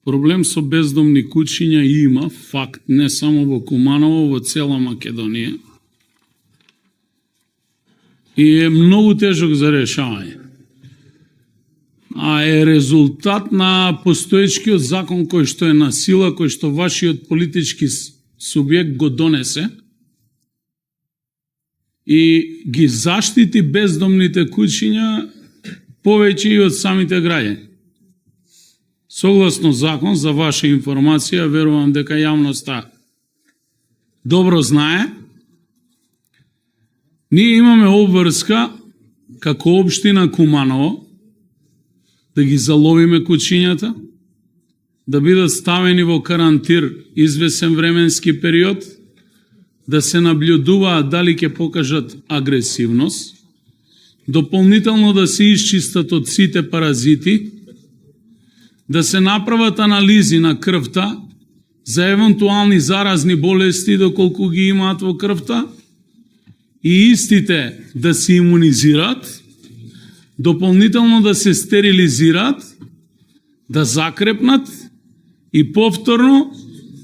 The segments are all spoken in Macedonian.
Проблем со бездомни куќиња има, факт, не само во Куманово, во цела Македонија. И е многу тежок за решавање. А е резултат на постоечкиот закон кој што е на сила, кој што вашиот политички субјект го донесе и ги заштити бездомните куќиња повеќе и од самите граѓани. Согласно закон, за ваша информација, верувам дека јавноста добро знае, ние имаме обврска како општина Куманово да ги заловиме куќињата, да бидат ставени во карантир извесен временски период, да се наблюдуваат дали ќе покажат агресивност, дополнително да се исчистат од сите паразити, да се направат анализи на крвта за евентуални заразни болести доколку ги имаат во крвта и истите да се имунизираат, дополнително да се стерилизираат, да закрепнат и повторно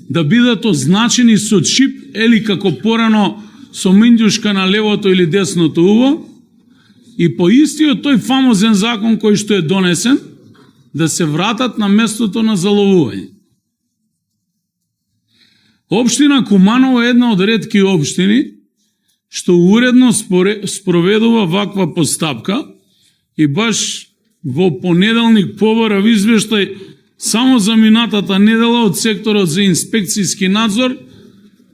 да бидат означени со чип или како порано со минѓушка на левото или десното уво и по истиот тој фамозен закон кој што е донесен да се вратат на местото на заловување. Општина Куманово е една од ретки општини што уредно спроведува ваква постапка и баш во понеделник побарав извештај само за минатата недела од секторот за инспекцијски надзор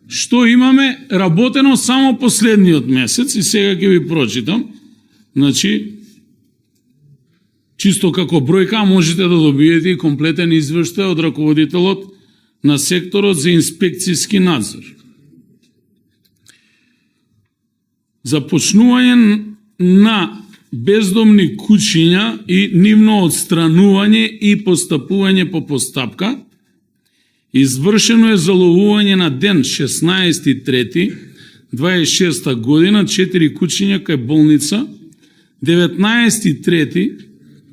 што имаме работено само последниот месец и сега ќе ви прочитам. Значи, чисто како бројка можете да добиете и комплетен извештај од раководителот на секторот за инспекцијски надзор. Започнување на бездомни куќиња и нивно одстранување и постапување по постапка. Извршено е заловување на ден 16.3.26 година 4 куќиња кај болница, 19.3.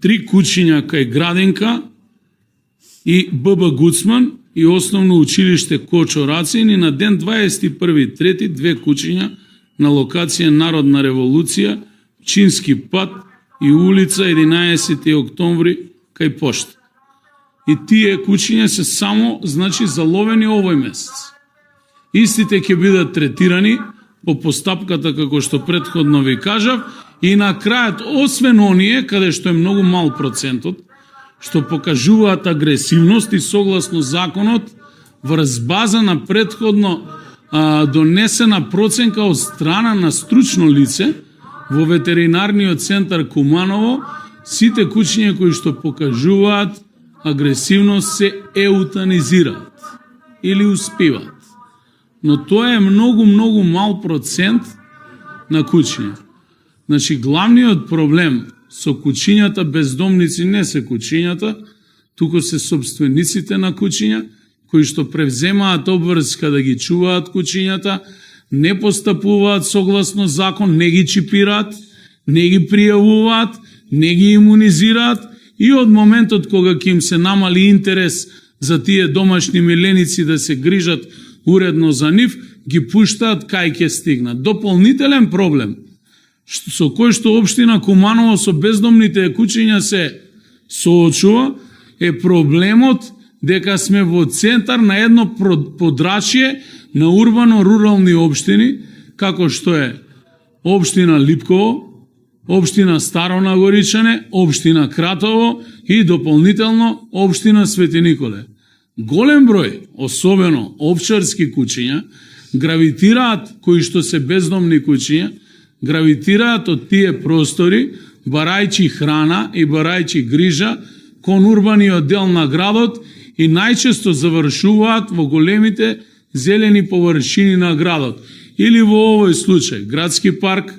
3 куќиња кај Градинка и ББ Гуцман и основно училиште Кочо Рацин и на ден 21.3. 2 куќиња на локација Народна револуција, Чински пат и улица 11. октомври кај пошта. И тие куќиња се само, значи, заловени овој месец. Истите ќе бидат третирани по постапката како што претходно ви кажав и на крајот, освен оние, каде што е многу мал процентот, што покажуваат агресивност и согласно законот врз база на претходно донесена проценка од страна на стручно лице во ветеринарниот центар Куманово, сите куќиња кои што покажуваат агресивност се еутанизираат или успиваат. Но тоа е многу мал процент на куќиња. Значи, главниот проблем со куќињата бездомници не се куќињата, туку се собствениците на куќиња, кои што превземаат обврска да ги чуваат куќињата, не постапуваат согласно закон, не ги чипираат, не ги пријавуваат, не ги имунизираат и од моментот кога ќе им се намали интерес за тие домашни миленици да се грижат уредно за нив, ги пуштаат кај ќе стигнат. Дополнителен проблем со кој што општина Куманово со бездомните куќиња се соочува е проблемот дека сме во центар на едно подрачје на урбано-рурални општини, како што е општина Липково, општина Старо Нагоричане, општина Кратово и дополнително општина Свети Николе. Голем број, особено овчарски куќиња, гравитираат, кои што се бездомни куќиња, гравитираат од тие простори, барајќи храна и барајќи грижа кон урбаниот дел на градот и најчесто завршуваат во големите зелени површини на градот. Или во овој случај, градски парк,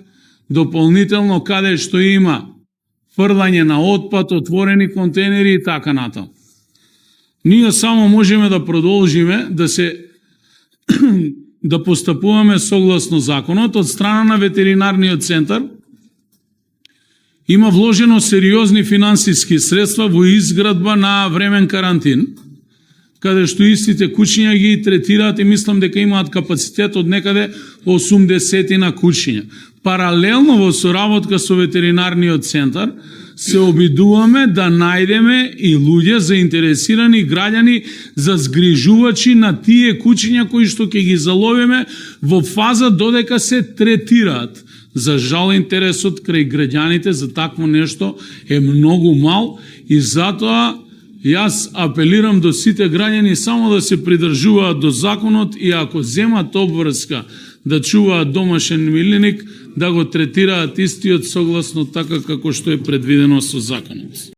дополнително каде што има фрлање на отпад, отворени контейнери и така натаму. Ние само можеме да продолжиме да постапуваме согласно законот. Од страна на ветеринарниот центар има вложено сериозни финансиски средства во изградба на времен карантин каде што истите куќиња ги третираат и мислам дека имаат капацитет од некаде 80 на куќиња. Паралелно во соработка со ветеринарниот центар се обидуваме да најдеме и луѓе заинтересирани граѓани за згрижувачи на тие куќиња кои што ќе ги заловиме во фаза додека се третираат. За жал интересот крај граѓаните за такво нешто е многу мал и затоа јас апелирам до сите граѓани само да се придржуваат до законот и ако земат обврска да чуваат домашен милиник, да го третираат истиот согласно така како што е предвидено со законот.